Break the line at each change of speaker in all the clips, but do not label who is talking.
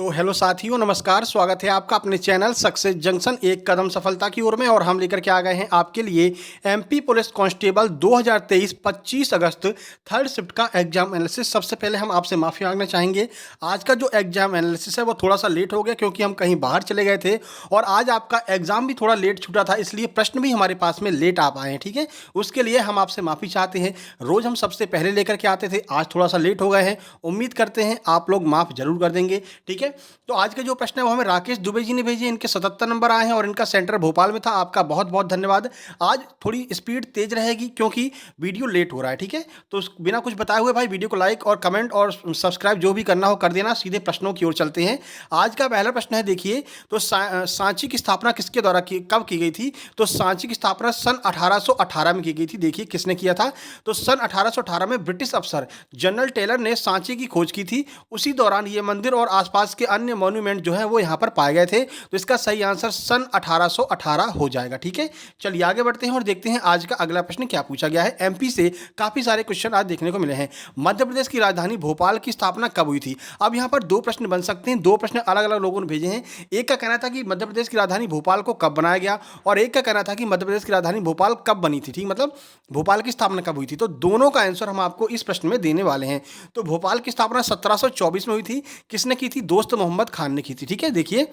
तो हेलो साथियों, नमस्कार। स्वागत है आपका अपने चैनल सक्सेस जंक्शन एक कदम सफलता की ओर में। और हम लेकर के आ गए हैं आपके लिए एमपी पुलिस कांस्टेबल 2023 25 अगस्त थर्ड शिफ्ट का एग्जाम एनालिसिस। सबसे पहले हम आपसे माफ़ी मांगना चाहेंगे, आज का जो एग्जाम एनालिसिस है वो थोड़ा सा लेट हो गया क्योंकि हम कहीं बाहर चले गए थे और आज आपका एग्जाम भी थोड़ा लेट छूटा था, इसलिए प्रश्न भी हमारे पास में लेट आ पाए हैं। ठीक है, उसके लिए हम आपसे माफ़ी चाहते हैं। रोज़ हम सबसे पहले लेकर के आते थे, आज थोड़ा सा लेट हो गए हैं। उम्मीद करते हैं आप लोग माफ़ जरूर कर देंगे। ठीक है, तो आज के जो प्रश्न है वो हमें राकेश दुबे जी ने भेजे। इनके 77 नंबर आए हैं और इनका सेंटर भोपाल में था। आपका बहुत बहुत धन्यवाद। आज थोड़ी स्पीड तेज रहेगी क्योंकि वीडियो लेट हो रहा है। ठीक है, तो बिना कुछ बताए हुए भाई वीडियो को लाइक और कमेंट और सब्सक्राइब जो भी करना हो कर देना। सीधे प्रश्नों की ओर चलते हैं। आज का पहला प्रश्न है, देखिए, तो सांची की स्थापना किसके द्वारा कब की गई थी? तो सांची की स्थापना सन 1818 में की गई थी। देखिए किसने किया था? तो सन 1818 में ब्रिटिश अफसर जनरल टेलर ने सांची की खोज की थी। उसी दौरान ये मंदिर और आसपास के अन्य मॉन्यूमेंट जो है वो यहाँ पर पाए गए थे। तो इसका सही आंसर सन 1818 हो जाएगा। ठीक है, चलिए आगे बढ़ते हैं और देखते हैं आज का अगला प्रश्न क्या पूछा गया है। एमपी से काफी सारे क्वेश्चन आज देखने को मिले हैं। मध्य प्रदेश की राजधानी भोपाल की स्थापना कब हुई थी? अब यहाँ पर दो प्रश्न बन सकते हैं, दो प्रश्न अलग अलग लोगों ने भेजे हैं। एक का कहना था कि मध्य प्रदेश की राजधानी भोपाल को कब बनाया गया और एक का कहना था कि मध्य प्रदेश की राजधानी भोपाल कब बनी थी। ठीक, मतलब भोपाल की स्थापना कब हुई थी। तो दोनों का आंसर हम आपको इस प्रश्न में देने वाले हैं। तो भोपाल की स्थापना 1724 में हुई थी। किसने की थी? दोस्त मोहम्मद खान ने की थी। ठीक है, देखिए,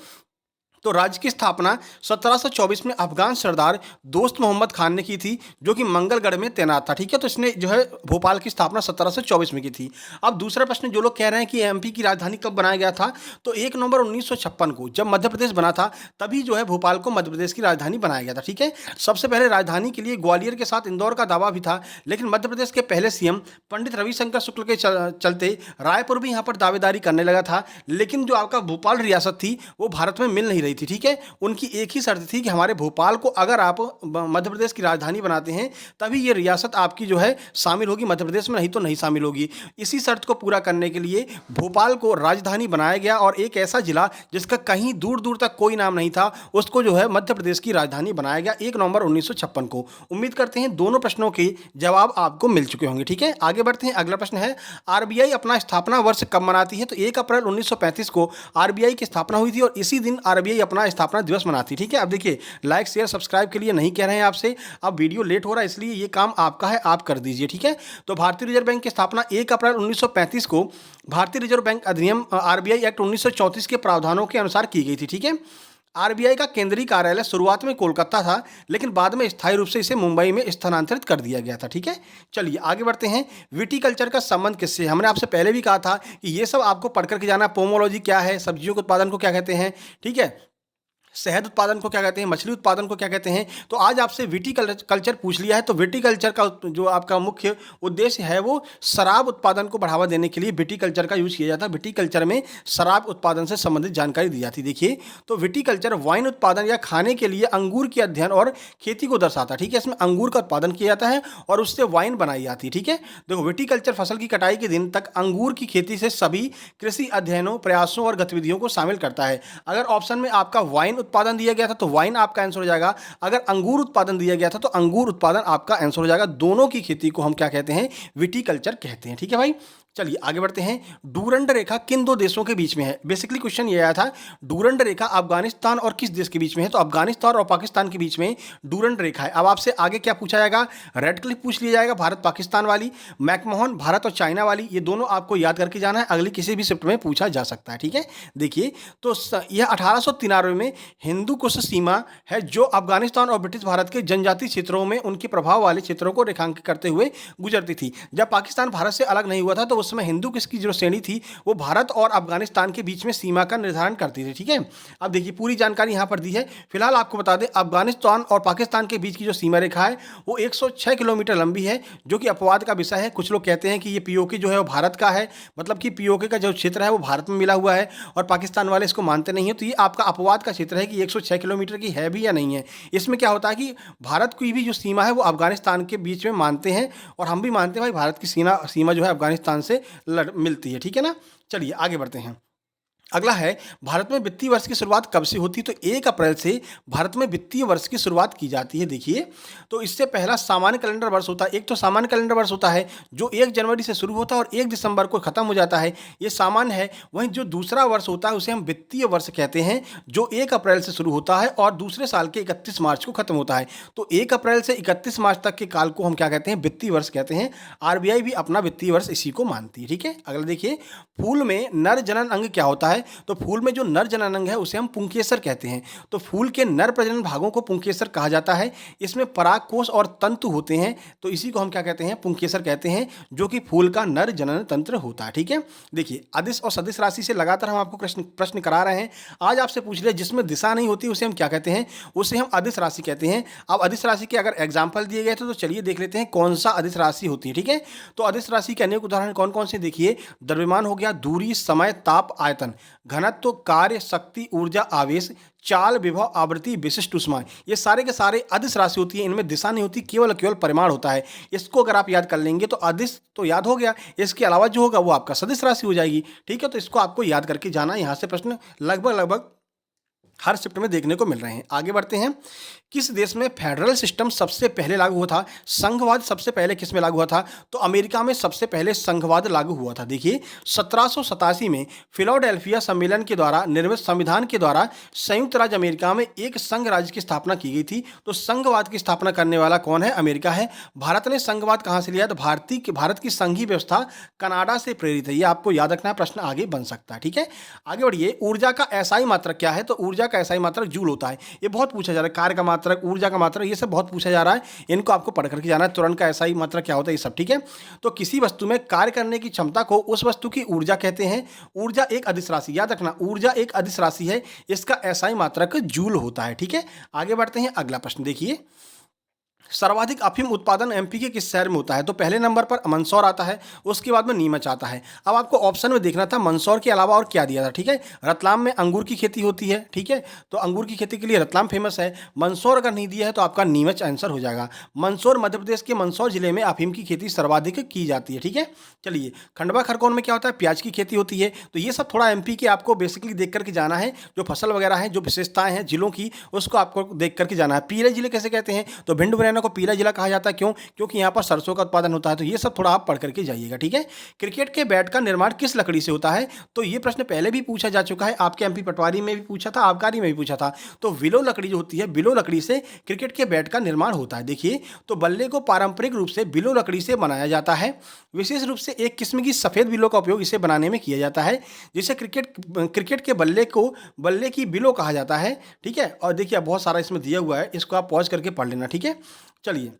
तो राज्य की स्थापना 1724 में अफगान सरदार दोस्त मोहम्मद खान ने की थी, जो कि मंगलगढ़ में तैनात था। ठीक है, तो इसने जो है भोपाल की स्थापना 1724 में की थी। अब दूसरा प्रश्न जो लोग कह रहे हैं कि एमपी की राजधानी कब बनाया गया था, तो 1 नवंबर 1956 को जब मध्य प्रदेश बना था तभी जो है भोपाल को मध्य प्रदेश की राजधानी बनाया गया था। ठीक है, सबसे पहले राजधानी के लिए ग्वालियर के साथ इंदौर का दावा भी था, लेकिन मध्य प्रदेश के पहले सीएम पंडित रविशंकर शुक्ल के चलते रायपुर भी यहाँ पर दावेदारी करने लगा था। लेकिन जो आपका भोपाल रियासत थी वो भारत में मिल नहीं रही थी। ठीक है, उनकी एक ही शर्त थी कि हमारे भोपाल को अगर आप मध्य प्रदेश की राजधानी बनाते हैं तभी ये रियासत आपकी जो है शामिल होगी मध्य प्रदेश में, नहीं तो नहीं शामिल होगी। इसी शर्त को पूरा करने के लिए भोपाल को राजधानी बनाया गया और एक ऐसा जिला जिसका कहीं दूर दूर तक कोई नाम नहीं था उसको जो है मध्य प्रदेश की राजधानी बनाया गया 1 नवंबर 1956 को। उम्मीद करते हैं दोनों प्रश्नों के जवाब आपको मिल चुके होंगे। ठीक है, आगे बढ़ते हैं। अगला प्रश्न है, आरबीआई अपना स्थापना वर्ष कब मनाती है? तो 1 अप्रैल 1935 को आरबीआई की स्थापना हुई थी और इसी दिन आरबीआई अपना स्थापना दिवस मनाती। ठीक है, अब देखिए, लाइक शेयर सब्सक्राइब के लिए नहीं कह रहे हैं आपसे, अब वीडियो लेट हो रहा है इसलिए ये काम आपका है, आप कर दीजिए। ठीक है, तो भारतीय रिजर्व बैंक की स्थापना 1 अप्रैल 1935 को भारतीय रिजर्व बैंक अधिनियम आरबीआई एक्ट 1934 के प्रावधानों के अनुसार की गई थी। ठीक है, आरबीआई का केंद्रीय कार्यालय शुरुआत में कोलकाता था, लेकिन बाद में स्थायी रूप से इसे मुंबई में स्थानांतरित कर दिया गया था। ठीक है, चलिए आगे बढ़ते हैं। विटीकल्चर का संबंध किससे? हमने आपसे पहले भी कहा था कि ये सब आपको पढ़ करके जाना। पोमोलॉजी क्या है, सब्जियों के उत्पादन को क्या कहते हैं, ठीक है, शहद उत्पादन को क्या कहते हैं, मछली उत्पादन को क्या कहते हैं। तो आज आपसे विटीकल्चर पूछ लिया है। तो विटीकल्चर का जो आपका मुख्य उद्देश्य है वो शराब उत्पादन को बढ़ावा देने के लिए विटीकल्चर का यूज किया जाता है। विटीकल्चर में शराब उत्पादन से संबंधित जानकारी दी जाती है। देखिए, तो विटीकल्चर वाइन उत्पादन या खाने के लिए अंगूर के अध्ययन और खेती को दर्शाता है। ठीक है, इसमें अंगूर का उत्पादन किया जाता है और उससे वाइन बनाई जाती है। ठीक है, देखो, विटीकल्चर फसल की कटाई के दिन तक अंगूर की खेती से सभी कृषि अध्ययनों, प्रयासों और गतिविधियों को शामिल करता है। अगर ऑप्शन में आपका वाइन उत्पादन दिया गया था तो वाइन आपका आंसर हो जाएगा। अगर अंगूर उत्पादन दिया गया था तो अंगूर उत्पादन आपका आंसर हो जाएगा। दोनों की खेती को हम क्या कहते हैं? विटीकल्चर कहते हैं। ठीक है भाई, चलिए आगे बढ़ते हैं। डूरंड रेखा किन दो देशों के बीच में है? बेसिकली क्वेश्चन ये आया था, डूरंड रेखा अफगानिस्तान और किस देश के बीच में है? तो अफगानिस्तान और पाकिस्तान के बीच में डूरंड रेखा है। अब आपसे आगे क्या पूछा जाएगा? रेड क्लिफ पूछ लिया जाएगा, भारत पाकिस्तान वाली। मैकमोहन, भारत और चाइना वाली। ये दोनों आपको याद करके जाना है, अगली किसी भी शिफ्ट में पूछा जा सकता है। ठीक है, देखिए, तो यह 1893 में हिंदू कुश सीमा है जो अफगानिस्तान और ब्रिटिश भारत के जनजातीय क्षेत्रों में उनके प्रभाव वाले क्षेत्रों को रेखांकित करते हुए गुजरती थी। जब पाकिस्तान भारत से अलग नहीं हुआ था तो उस समय हिंदू किसकी जो श्रेणी थी वो भारत और अफगानिस्तान के बीच में सीमा का निर्धारण करती थी। ठीक है, अब देखिए पूरी जानकारी यहां पर दी है। फिलहाल आपको बता दें, अफगानिस्तान और पाकिस्तान के बीच की जो सीमा रेखा है वो 106 किलोमीटर लंबी है, जो कि अपवाद का विषय है। कुछ लोग कहते हैं कि ये पीओके जो है वो भारत का है, मतलब कि पीओके का जो क्षेत्र है वो भारत में मिला हुआ है और पाकिस्तान वाले इसको मानते नहीं है। तो ये आपका अपवाद का क्षेत्र है कि 106 किलोमीटर की है भी या नहीं है। इसमें क्या होता है कि भारत की भी जो सीमा है वो अफगानिस्तान के बीच में मानते हैं और हम भी मानते हैं भाई भारत की सीमा जो है अफगानिस्तान से मिलती है। ठीक है ना, चलिए आगे बढ़ते हैं। अगला है, भारत में वित्तीय वर्ष की शुरुआत कब से होती है? तो 1 अप्रैल से भारत में वित्तीय वर्ष की शुरुआत की जाती है। देखिए, तो इससे पहला सामान्य कैलेंडर वर्ष होता है। एक तो सामान्य कैलेंडर वर्ष होता है जो 1 जनवरी से शुरू होता है और 1 दिसंबर को खत्म हो जाता है, ये सामान्य है। वहीं जो दूसरा वर्ष होता है उसे हम वित्तीय वर्ष कहते हैं, जो 1 अप्रैल से शुरू होता है और दूसरे साल के 31 मार्च को खत्म होता है। तो 1 अप्रैल से 31 मार्च तक के काल को हम क्या कहते हैं? वित्तीय वर्ष कहते हैं। आरबीआई भी अपना वित्तीय वर्ष इसी को मानती है। ठीक है, अगला देखिए, फूल में नर जनन अंग क्या होता है? तो फूल में जो नर जनन अंग है उसे हम पुंकेसर कहते हैं। तो फूल के नर प्रजनन भागों को पुंकेसर कहा जाता है। इसमें परागकोश और तंतु होते हैं, तो इसी को हम क्या कहते हैं? पुंकेसर कहते हैं, जो कि फूल का नर जनन तंत्र होता है। ठीक है, देखिए, अदिश और सदिश राशि से लगातार हम आपको प्रश्न करा रहे हैं। आज आपसे पूछ रहे जिसमें दिशा नहीं होती उसे हम क्या कहते हैं? उसे हम अदिश राशि कहते हैं। अब अदिश राशि के अगर एग्जाम्पल दिए गए थे तो चलिए देख लेते हैं कौन सा अदिश राशि होती है। ठीक है, तो अदिश राशि के अनेक उदाहरण कौन कौन से देखिए, द्रव्यमान हो गया, दूरी, समय, ताप, आयतन, घनत्व, कार्य, शक्ति, ऊर्जा, आवेश, चाल, विभव, आवृत्ति, विशिष्ट ऊष्मा, ये सारे के सारे अदिश राशि होती है। इनमें दिशा नहीं होती, केवल केवल परिमाण होता है। इसको अगर आप याद कर लेंगे तो अदिश तो याद हो गया, इसके अलावा जो होगा वो आपका सदिश राशि हो जाएगी। ठीक है, तो इसको आपको याद करके जाना। यहाँ से प्रश्न लगभग हर शिफ्ट में देखने को मिल रहे हैं। आगे बढ़ते हैं, किस देश में फेडरल सिस्टम सबसे पहले लागू हुआ था? संघवाद सबसे पहले किस में लागू हुआ था? तो अमेरिका में सबसे पहले संघवाद लागू हुआ था। देखिए, 1787 में फिलाडेल्फिया सम्मेलन के द्वारा निर्मित संविधान के द्वारा संयुक्त राज्य अमेरिका में एक संघ राज्य की स्थापना की गई थी। तो संघवाद की स्थापना करने वाला कौन है? अमेरिका है। भारत ने संघवाद कहाँ से लिया? तो भारत की संघीय व्यवस्था कनाडा से प्रेरित है। ये आपको याद रखना है, प्रश्न आगे बन सकता है। ठीक है, आगे बढ़िए, ऊर्जा का एसआई मात्रक क्या है? तो ऊर्जा का एसआई मात्रक जूल होता है। ये बहुत पूछा जा रहा है, कार्य का मात्रक, ऊर्जा का मात्रक, ये सब बहुत पूछा जा रहा है। इनको आपको पढ़ करके जाना है। तुरंत का एसआई मात्रक क्या होता है, ये सब। ठीक है, तो किसी वस्तु में कार्य करने की क्षमता को उस वस्तु की ऊर्जा कहते हैं। ऊर्जा एक अदिश राशि, याद रखना, ऊर्जा एक अदिश राशि है। इसका एसआई मात्रक जूल होता है। ठीक है, आगे बढ़ते हैं, अगला प्रश्न देखिए, सर्वाधिक अफीम उत्पादन एमपी के किस शहर में होता है? तो पहले नंबर पर मंदसौर आता है, उसके बाद में नीमच आता है। अब आपको ऑप्शन में देखना था मंदसौर के अलावा और क्या दिया था। ठीक है, रतलाम में अंगूर की खेती होती है। ठीक है, तो अंगूर की खेती के लिए रतलाम फेमस है। मंदसौर अगर नहीं दिया है तो आपका नीमच आंसर हो जाएगा। मंदसौर मध्य प्रदेश के मंदसौर जिले में अफीम की खेती सर्वाधिक की जाती है। ठीक है, चलिए, खंडवा खरगोन में क्या होता है? प्याज की खेती होती है। तो ये सब थोड़ा एमपी के आपको बेसिकली देख करके जाना है, जो फसल वगैरह है, जो विशेषताएं हैं जिलों की, उसको आपको देख करके जाना है। पीले जिले कैसे कहते हैं? तो भिंड मुरैना को पीला जिला कहा जाता है। क्यों? क्योंकि यहाँ पर सरसों का उत्पादन होता है। तो ये सब थोड़ा आप पढ़ करके जाइएगा। ठीक है, क्रिकेट के बैट का निर्माण किस लकड़ी से होता है? तो ये प्रश्न पहले भी पूछा जा चुका है, आपके एमपी पटवारी में भी पूछा था, आबकारी में भी पूछा था। तो विलो लकड़ी जो होती है, विलो लकड़ी से क्रिकेट के बैट का निर्माण होता है। देखिए, तो बल्ले को पारंपरिक रूप से विलो लकड़ी से बनाया जाता है। विशेष रूप से एक किस्म की सफेद विलो का उपयोग इसे बनाने में किया जाता है, जिसे क्रिकेट के बल्ले की विलो कहा जाता है। ठीक है, और देखिए बहुत सारा इसमें दिया हुआ है, इसको आप पॉज करके पढ़ लेना। ठीक है, चलिए,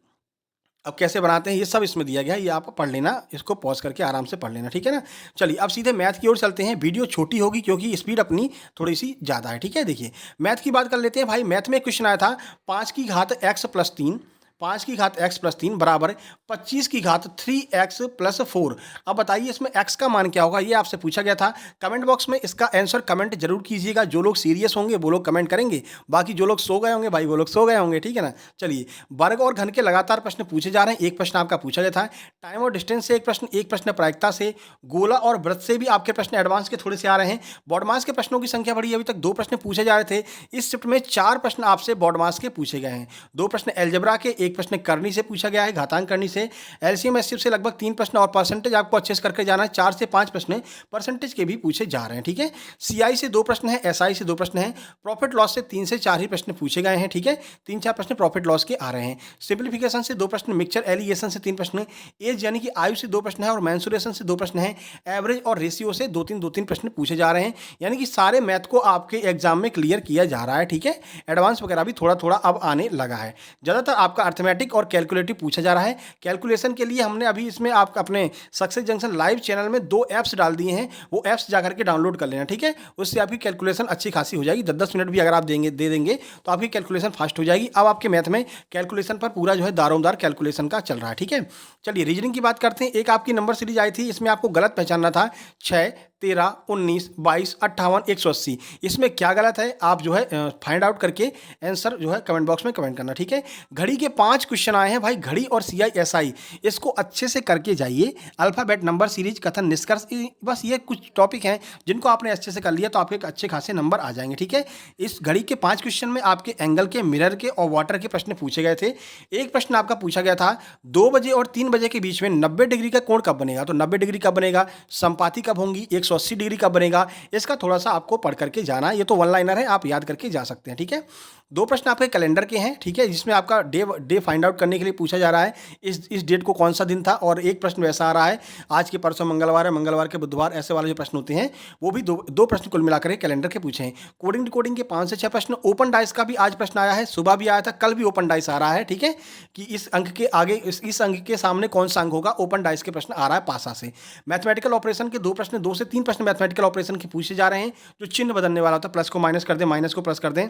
अब कैसे बनाते हैं ये सब इसमें दिया गया है, ये आप पढ़ लेना, इसको पॉज करके आराम से पढ़ लेना। ठीक है ना, चलिए अब सीधे मैथ की ओर चलते हैं। वीडियो छोटी होगी क्योंकि स्पीड अपनी थोड़ी सी ज़्यादा है। ठीक है, देखिए मैथ की बात कर लेते हैं भाई। मैथ में क्वेश्चन आया था 5 की घात x प्लस 3, 5 की घात x प्लस 3 बराबर 25 की घात 3x प्लस 4। अब बताइए इसमें x का मान क्या होगा, ये आपसे पूछा गया था। कमेंट बॉक्स में इसका आंसर कमेंट जरूर कीजिएगा। जो लोग सीरियस होंगे वो लोग कमेंट करेंगे, बाकी जो लोग सो गए होंगे भाई वो लोग सो गए होंगे। ठीक है ना, चलिए, वर्ग और घन के लगातार प्रश्न पूछे जा रहे हैं। एक प्रश्न आपका पूछा गया था टाइम और डिस्टेंस से, एक प्रश्न प्रायिकता से, गोला और वृत्त से भी आपके प्रश्न एडवांस के थोड़े से आ रहे हैं। बॉडमास के प्रश्नों की संख्या बढ़ी, अभी तक 2 प्रश्न पूछे जा रहे थे। इस शिफ्ट में 4 प्रश्न आपसे बॉडमास के पूछे गए हैं। 2 प्रश्न एलजेब्रा के, 1 प्रश्न करनी से पूछा गया है, घातांक करनी से। एलसीएम एचसीएफ से लगभग 3 प्रश्न और परसेंटेज आपको अच्छे से करके जाना है। 4 से 5 प्रश्न परसेंटेज के भी पूछे जा रहे हैं। ठीक है, सीआई से 2 प्रश्न है, एसआई से 2 प्रश्न है, प्रॉफिट लॉस से 3 से 4 ही प्रश्न पूछे गए हैं। ठीक है, 3-4 प्रश्न प्रॉफिट लॉस के आ रहे हैं। सिंप्लीफिकेशन से 2 प्रश्न, मिक्सचर एलिगेशन से 3 प्रश्न, एज यानी कि आयु से 2 प्रश्न है और मेंसुरेशन से 2 प्रश्न है। एवरेज और रेशियो से 2-3 प्रश्न पूछे जा रहे हैं। यानी कि सारे मैथ को आपके एग्जाम में क्लियर किया जा रहा है। ठीक है, एडवांस वगैरह भी थोड़ा थोड़ा अब आने लगा है। ज़्यादातर आपका अर्थमेटिक और कैलकुलेटिव पूछा जा रहा है। कैलकुलेशन के लिए हमने अभी इसमें आप अपने सक्सेस जंक्शन लाइव चैनल में 2 ऐप्स डाल दिए हैं, वो ऐप्स जाकर के डाउनलोड कर लेना। ठीक है, उससे आपकी कैलकुलेशन अच्छी खासी हो जाएगी। 10-10 मिनट भी अगर आप दे देंगे तो आपकी कैलकुलेशन फास्ट हो जाएगी। अब आपके मैथ में कैलकुलेशन पर पूरा जो है दारोमदार कैलकुलेशन का चल रहा है। ठीक है, चलिए रीजनिंग की बात करते हैं। एक आपकी नंबर सीरीज आई थी, इसमें आपको गलत पहचानना था 6, 13, 19, 22, 58, 180। इसमें क्या गलत है आप जो है फाइंड आउट करके आंसर जो है कमेंट बॉक्स में कमेंट करना, ठीक है। घड़ी के 5 क्वेश्चन आए हैं भाई, घड़ी और CISI इसको अच्छे से करके जाइए। अल्फाबेट, नंबर सीरीज, कथन, निष्कर्ष, बस ये कुछ टॉपिक हैं जिनको आपने अच्छे से कर लिया तो आपके अच्छे खासे नंबर आ जाएंगे, ठीक है। इस घड़ी के 5 क्वेश्चन में आपके एंगल के, मिरर के और वाटर के प्रश्न पूछे गए थे। एक प्रश्न आपका पूछा गया था 2 बजे और 3 बजे के बीच में 90 डिग्री का कोण कब बनेगा, तो 90 डिग्री कब बनेगा, संपाति कब होंगी, 180 डिग्री कब बनेगा। इसका थोड़ा सा आपको पढ़ करके जाना, ये तो वन लाइनर है, आप याद करके जा सकते हैं, ठीक है। 2 प्रश्न आपके कैलेंडर के हैं, ठीक है, जिसमें आपका डे फाइंड आउट करने के लिए पूछा जा रहा है इस डेट को कौन सा दिन था। और एक प्रश्न वैसा आ रहा है आज के परसों मंगलवार है, मंगलवार के बुधवार, ऐसे वाले जो प्रश्न होते हैं वो भी दो प्रश्न कुल मिलाकर के कैलेंडर के पूछे हैं। कोडिंग डिकोडिंग के 5 से 6 प्रश्न। ओपन डाइस का भी आज प्रश्न आया है, सुबह भी आया था, कल भी ओपन डाइस आ रहा है, ठीक है, कि इस अंक के आगे इस अंक के सामने कौन सा अंक होगा। ओपन डाइस के प्रश्न आ रहा है पासा से। मैथमेटिकल ऑपरेशन के 2 प्रश्न, 2 से 3 प्रश्न मैथमेटिकल ऑपरेशन के पूछे जा रहे हैं, जो चिन्ह बदलने वाला होता है, प्लस को माइनस कर दें, माइनस को प्लस कर दें।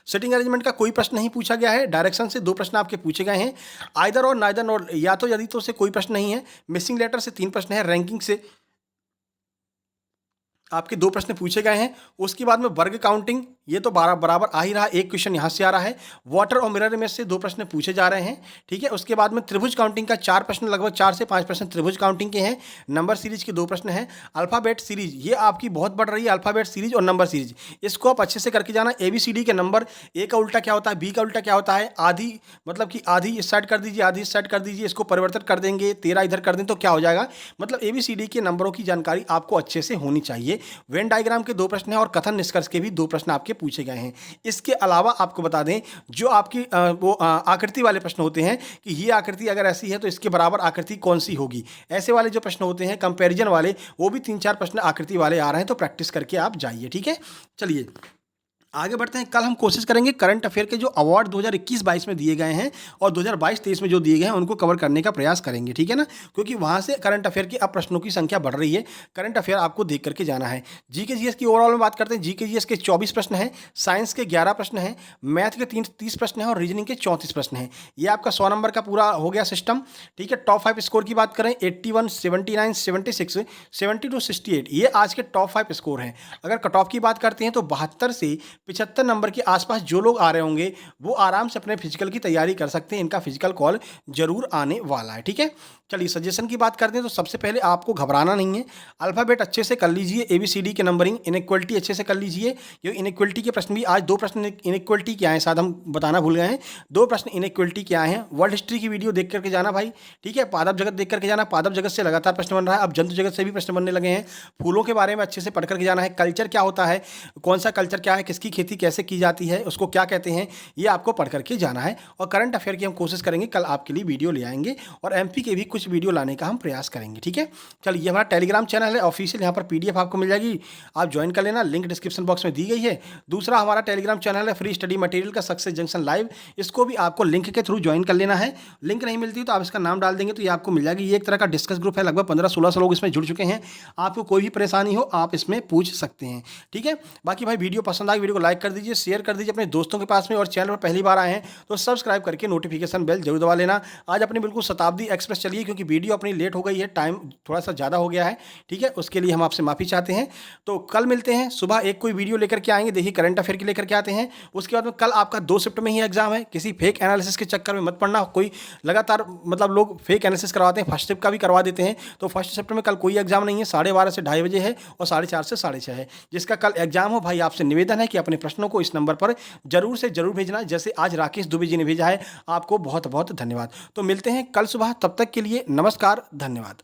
सिटिंग अरेंजमेंट का कोई प्रश्न नहीं पूछा गया है। डायरेक्शन से 2 प्रश्न आपके पूछे गए हैं। आइदर और नाइदर और या तो यदि तो से कोई प्रश्न नहीं है। मिसिंग लेटर से 3 प्रश्न है। रैंकिंग से आपके 2 प्रश्न पूछे गए हैं। उसके बाद में वर्ग काउंटिंग, ये तो बराबर आ ही रहा, एक क्वेश्चन यहाँ से आ रहा है। वाटर और मिरर इमेज से 2 प्रश्न पूछे जा रहे हैं, ठीक है। उसके बाद में त्रिभुज काउंटिंग का 4 प्रश्न, लगभग 4 से 5 प्रश्न त्रिभुज काउंटिंग के हैं। नंबर सीरीज के 2 प्रश्न हैं। अल्फाबेट सीरीज ये आपकी बहुत बढ़ रही है, अल्फाबेट सीरीज और नंबर सीरीज, इसको आप अच्छे से करके जाना। ABCD के नंबर, ए का उल्टा क्या होता है, बी का उल्टा क्या होता है, आधी मतलब कि आधी इस साइड कर दीजिए, आधी इस साइड कर दीजिए, इसको परिवर्तन कर देंगे, 13 इधर कर दें तो क्या हो जाएगा। मतलब ABCD के नंबरों की जानकारी आपको अच्छे से होनी चाहिए। वेन डायग्राम के 2 प्रश्न हैं और कथन निष्कर्ष के भी 2 प्रश्न आपके पूछे गए हैं। इसके अलावा आपको बता दें जो आपकी आकृति वाले प्रश्न होते हैं कि ये आकृति अगर ऐसी है तो इसके बराबर आकृति कौन सी होगी, ऐसे वाले जो प्रश्न होते हैं कंपैरिजन वाले, वो भी 3-4 प्रश्न आकृति वाले आ रहे हैं, तो प्रैक्टिस करके आप जाइए, ठीक है। चलिए आगे बढ़ते हैं। कल हम कोशिश करेंगे करंट अफेयर के जो अवार्ड 2021-22 में दिए गए हैं और 2022-23 में जो दिए गए हैं उनको कवर करने का प्रयास करेंगे, ठीक है ना, क्योंकि वहाँ से करंट अफेयर की अब प्रश्नों की संख्या बढ़ रही है। करंट अफेयर आपको देख करके जाना है। जीके जीएस की ओवरऑल में बात करते हैं। जीके जीएस के 24 प्रश्न हैं, साइंस के 11 प्रश्न हैं, मैथ के 30 प्रश्न हैं और रीजनिंग के 34 प्रश्न हैं। ये आपका 100 नंबर का पूरा हो गया सिस्टम, ठीक है। टॉप 5 स्कोर की बात करें 81, 79, 76, 72, 68, ये आज के टॉप 5 स्कोर हैं। अगर कट ऑफ की बात करते हैं तो 72 से 75 नंबर के आसपास जो लोग आ रहे होंगे वो आराम से अपने फिजिकल की तैयारी कर सकते हैं। इनका फिजिकल कॉल जरूर आने वाला है, ठीक है। चलिए सजेशन की बात करते हैं तो सबसे पहले आपको घबराना नहीं है। अल्फाबेट अच्छे से कर लीजिए, ABCD के नंबरिंग, इनइक्वलिटी अच्छे से कर लीजिए। ये इनइक्वलिटी के प्रश्न भी आज 2 प्रश्न इनइक्वलिटी के आए हैं, शायद हम बताना भूल गए हैं। 2 प्रश्न इनइक्वलिटी के आए हैं। वर्ल्ड हिस्ट्री की वीडियो देख करके जाना भाई, ठीक है। पादप जगत देख करके जाना, पादप जगत से लगातार प्रश्न बन रहा है, अब जंतु जगत से भी प्रश्न बनने लगे हैं। फूलों के बारे में अच्छे से पढ़ करके जाना है। कल्चर क्या होता है, कौन सा कल्चर क्या है, किसकी खेती कैसे की जाती है, उसको क्या कहते हैं, ये आपको पढ़ करके जाना है। और करंट अफेयर की हम कोशिश करेंगे कल आपके लिए वीडियो ले आएंगे और MP के भी कुछ वीडियो लाने का हम प्रयास करेंगे, ठीक है। चलिए ये हमारा टेलीग्राम चैनल है ऑफिशियल, यहाँ पर PDF आपको मिल जाएगी, आप ज्वाइन कर लेना, लिंक डिस्क्रिप्शन बॉक्स में दी गई है। दूसरा हमारा टेलीग्राम चैनल है फ्री स्टडी मटेरियल का सक्सेस जंक्शन लाइव, इसको भी आपको लिंक के थ्रू ज्वाइन कर लेना है। लिंक नहीं मिलती तो आप इसका नाम डाल देंगे तो ये आपको मिल जाएगी। ये एक तरह का डिस्कस ग्रुप है, लगभग 15-16 लोग इसमें जुड़ चुके हैं। आपको कोई भी परेशानी हो आप इसमें पूछ सकते हैं, ठीक है। बाकी भाई वीडियो पसंद आए वीडियो को लाइक कर दीजिए, शेयर कर दीजिए अपने दोस्तों के पास में, और चैनल पर पहली बार आए हैं तो सब्सक्राइब करके नोटिफिकेशन बेल जरूर दबा लेना। आज अपनी बिल्कुल शताब्दी एक्सप्रेस चलिए क्योंकि वीडियो अपनी लेट हो गई है, टाइम थोड़ा सा ज़्यादा हो गया है, ठीक है, उसके लिए हम आपसे माफ़ी चाहते हैं। तो कल मिलते हैं सुबह, एक कोई वीडियो लेकर के आएंगे, देखिए करंट अफेयर की लेकर के आते हैं। उसके बाद में कल आपका 2 शिफ्ट में ही एग्जाम है, किसी फेक एनालिसिस के चक्कर में मत पड़ना। कोई लगातार मतलब लोग फेक एनालिसिस करवाते हैं, फर्स्ट शिफ्ट का भी करवा देते हैं, तो फर्स्ट शिफ्ट में कल कोई एग्जाम नहीं है। 12:30 से 2:30 बजे है और 4:30 से 6:30 है। जिसका कल एग्जाम हो भाई आपसे निवेदन है कि अपने प्रश्नों को इस नंबर पर जरूर से जरूर भेजना, जैसे आज राकेश दुबे जी ने भेजा है। आपको बहुत बहुत धन्यवाद। तो मिलते हैं कल सुबह, तब तक के लिए नमस्कार, धन्यवाद।